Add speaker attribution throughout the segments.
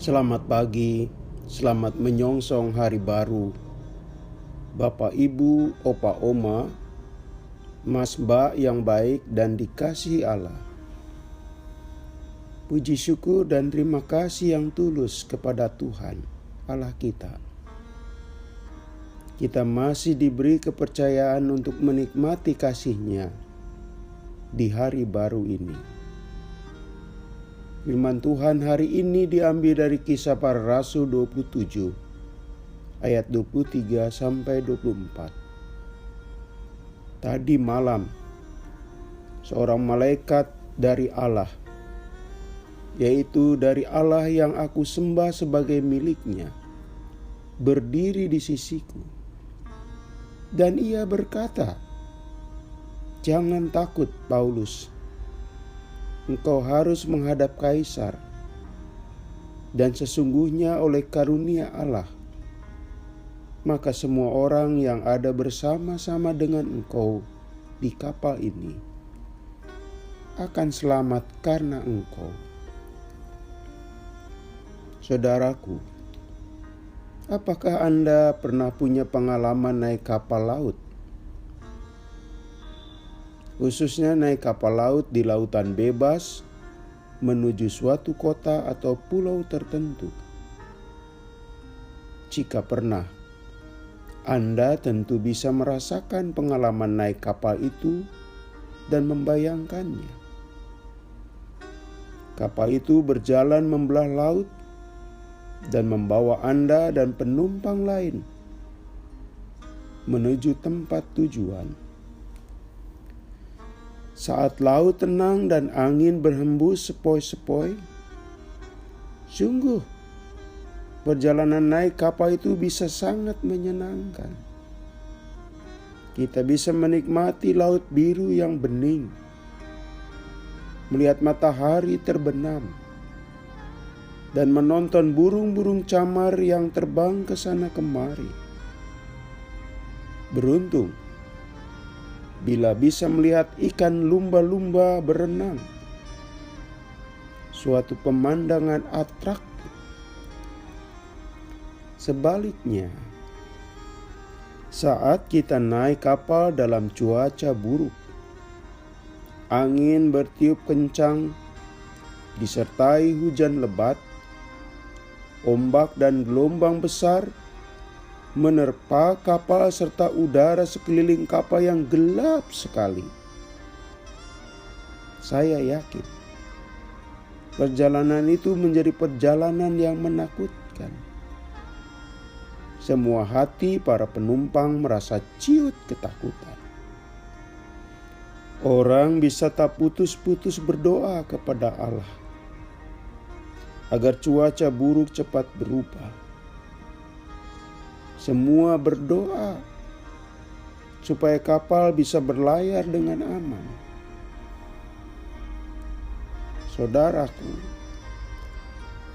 Speaker 1: Selamat pagi, selamat menyongsong hari baru. Bapak, Ibu, Opa, Oma, Mas, Mbak yang baik dan dikasihi Allah. Puji syukur dan terima kasih yang tulus kepada Tuhan, Allah kita. Kita masih diberi kepercayaan untuk menikmati kasih-Nya di hari baru ini. Firman Tuhan hari ini diambil dari Kisah Para Rasul 27 ayat 23 sampai 24. Tadi malam seorang malaikat dari Allah, yaitu dari Allah yang aku sembah sebagai miliknya, berdiri di sisiku. Dan ia berkata, "Jangan takut, Paulus. Engkau harus menghadap kaisar, dan sesungguhnya oleh karunia Allah, maka semua orang yang ada bersama-sama dengan engkau di kapal ini akan selamat karena engkau." Saudaraku, apakah Anda pernah punya pengalaman naik kapal laut? Khususnya naik kapal laut di lautan bebas menuju suatu kota atau pulau tertentu. Jika pernah, Anda tentu bisa merasakan pengalaman naik kapal itu dan membayangkannya. Kapal itu berjalan membelah laut dan membawa Anda dan penumpang lain menuju tempat tujuan. Saat laut tenang dan angin berhembus sepoi-sepoi, sungguh perjalanan naik kapal itu bisa sangat menyenangkan. Kita bisa menikmati laut biru yang bening, melihat matahari terbenam, dan menonton burung-burung camar yang terbang ke sana kemari. Beruntung bila bisa melihat ikan lumba-lumba berenang, suatu pemandangan atraktif. Sebaliknya, saat kita naik kapal dalam cuaca buruk, angin bertiup kencang, disertai hujan lebat, ombak dan gelombang besar menerpa kapal serta udara sekeliling kapal yang gelap sekali. Saya yakin perjalanan itu menjadi perjalanan yang menakutkan. Semua hati para penumpang merasa ciut ketakutan. Orang bisa tak putus-putus berdoa kepada Allah agar cuaca buruk cepat berubah. Semua berdoa supaya kapal bisa berlayar dengan aman. Saudaraku,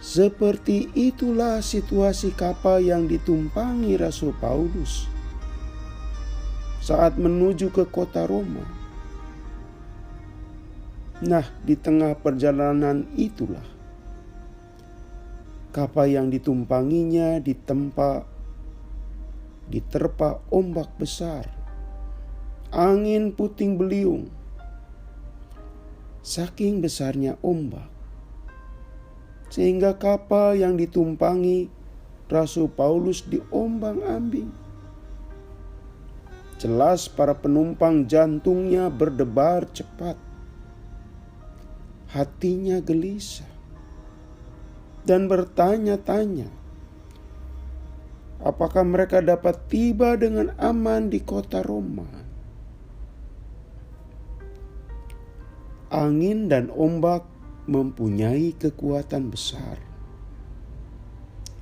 Speaker 1: seperti itulah situasi kapal yang ditumpangi Rasul Paulus saat menuju ke kota Roma. Nah, di tengah perjalanan itulah kapal yang ditumpanginya diterpa ombak besar, angin puting beliung. Saking besarnya ombak, sehingga kapal yang ditumpangi Rasul Paulus diombang-ambing. Jelas para penumpang jantungnya berdebar cepat, hatinya gelisah, dan bertanya-tanya, apakah mereka dapat tiba dengan aman di kota Roma? Angin dan ombak mempunyai kekuatan besar.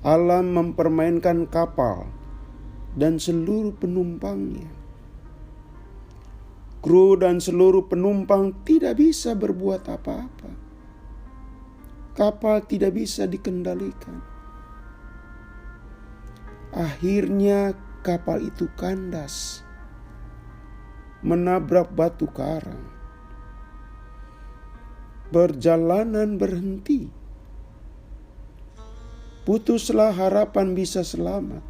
Speaker 1: Alam mempermainkan kapal dan seluruh penumpangnya. Kru dan seluruh penumpang tidak bisa berbuat apa-apa. Kapal tidak bisa dikendalikan. Akhirnya kapal itu kandas, menabrak batu karang. Perjalanan berhenti. putuslah harapan bisa selamat.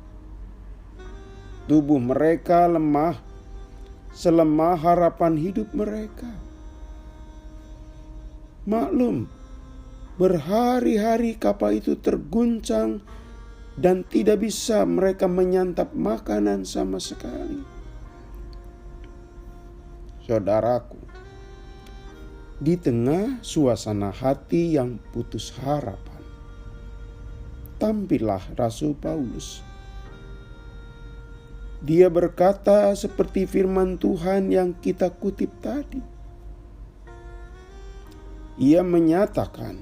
Speaker 1: Tubuh mereka lemah, selemah harapan hidup mereka. Maklum, berhari-hari kapal itu terguncang dan tidak bisa mereka menyantap makanan sama sekali. Saudaraku, di tengah suasana hati yang putus harapan, tampillah Rasul Paulus. Dia berkata seperti firman Tuhan yang kita kutip tadi. Ia menyatakan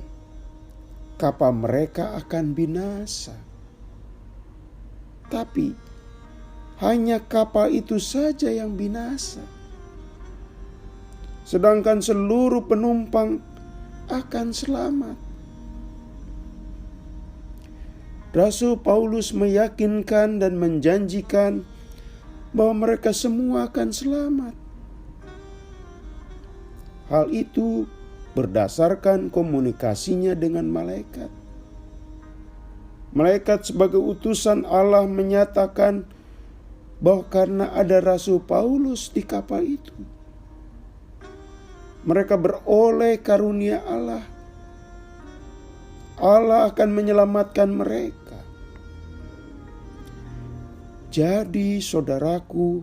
Speaker 1: kapal mereka akan binasa. Tapi hanya kapal itu saja yang binasa. Sedangkan seluruh penumpang akan selamat. Rasul Paulus meyakinkan dan menjanjikan bahwa mereka semua akan selamat. Hal itu berdasarkan komunikasinya dengan malaikat. Malaikat sebagai utusan Allah menyatakan bahwa karena ada Rasul Paulus di kapal itu, mereka beroleh karunia Allah. Allah akan menyelamatkan mereka. Jadi saudaraku,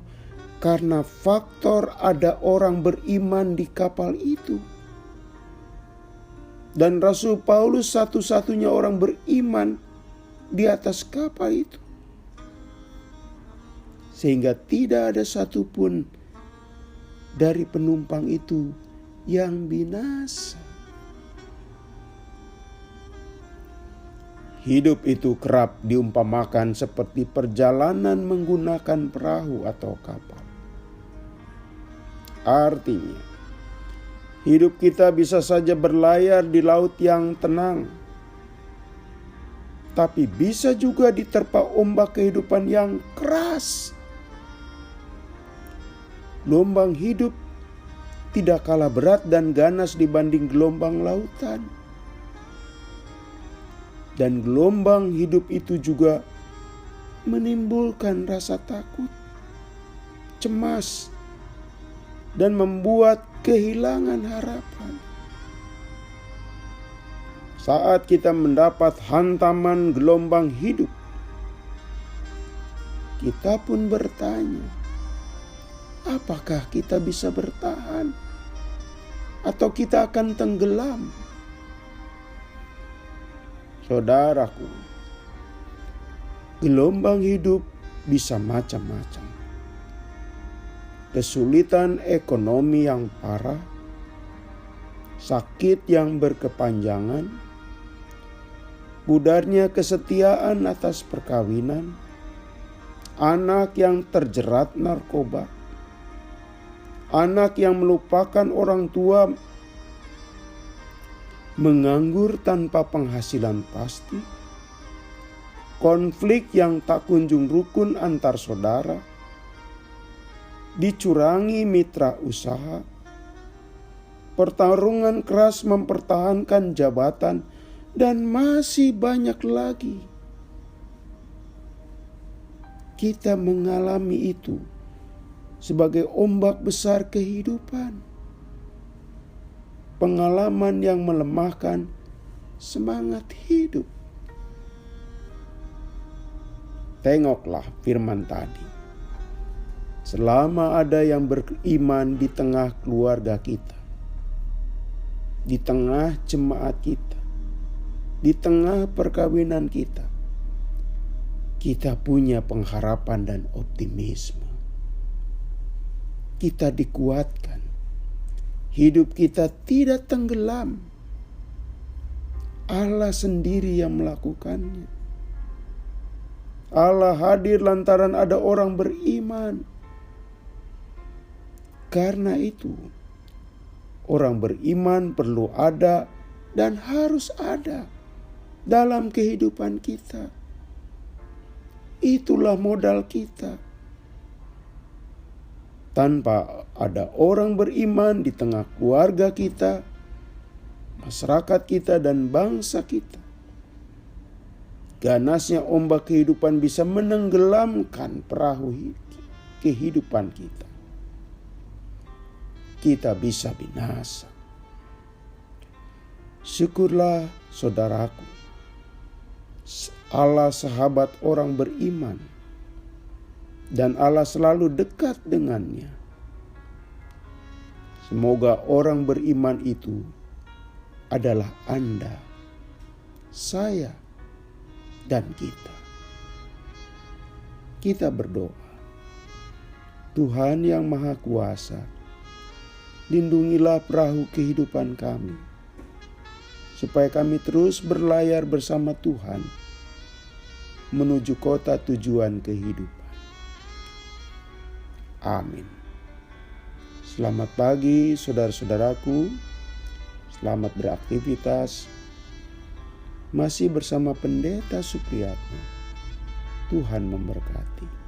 Speaker 1: karena faktor ada orang beriman di kapal itu, dan Rasul Paulus satu-satunya orang beriman di atas kapal itu, sehingga tidak ada satupun dari penumpang itu yang binasa. Hidup itu kerap diumpamakan seperti perjalanan menggunakan perahu atau kapal. Artinya, hidup kita bisa saja berlayar di laut yang tenang, tapi bisa juga diterpa ombak kehidupan yang keras. Gelombang hidup tidak kalah berat dan ganas dibanding gelombang lautan. Dan gelombang hidup itu juga menimbulkan rasa takut, cemas, dan membuat kehilangan harapan. Saat kita mendapat hantaman gelombang hidup, kita pun bertanya, apakah kita bisa bertahan? Atau kita akan tenggelam? Saudaraku, gelombang hidup bisa macam-macam. Kesulitan ekonomi yang parah, sakit yang berkepanjangan, pudarnya kesetiaan atas perkawinan, anak yang terjerat narkoba, anak yang melupakan orang tua, menganggur tanpa penghasilan pasti, konflik yang tak kunjung rukun antar saudara, dicurangi mitra usaha, pertarungan keras mempertahankan jabatan, dan masih banyak lagi. Kita mengalami itu sebagai ombak besar kehidupan. Pengalaman yang melemahkan semangat hidup. Tengoklah firman tadi. Selama ada yang beriman di tengah keluarga kita, di tengah jemaat kita, di tengah perkawinan kita, kita punya pengharapan dan optimisme. Kita dikuatkan. Hidup kita tidak tenggelam. Allah sendiri yang melakukannya. Allah hadir lantaran ada orang beriman. Karena itu, orang beriman perlu ada dan harus ada dalam kehidupan kita. Itulah modal kita. Tanpa ada orang beriman di tengah keluarga kita, masyarakat kita, dan bangsa kita, ganasnya ombak kehidupan bisa menenggelamkan perahu kehidupan kita. Kita bisa binasa. Syukurlah saudaraku, Allah sahabat orang beriman, dan Allah selalu dekat dengannya. Semoga orang beriman itu adalah Anda, saya, dan kita. Kita berdoa. Tuhan yang Maha Kuasa, lindungilah perahu kehidupan kami, supaya kami terus berlayar bersama Tuhan menuju kota tujuan kehidupan. Amin. Selamat pagi saudara-saudaraku, selamat beraktivitas. Masih bersama Pendeta Supriyatno. Tuhan memberkati.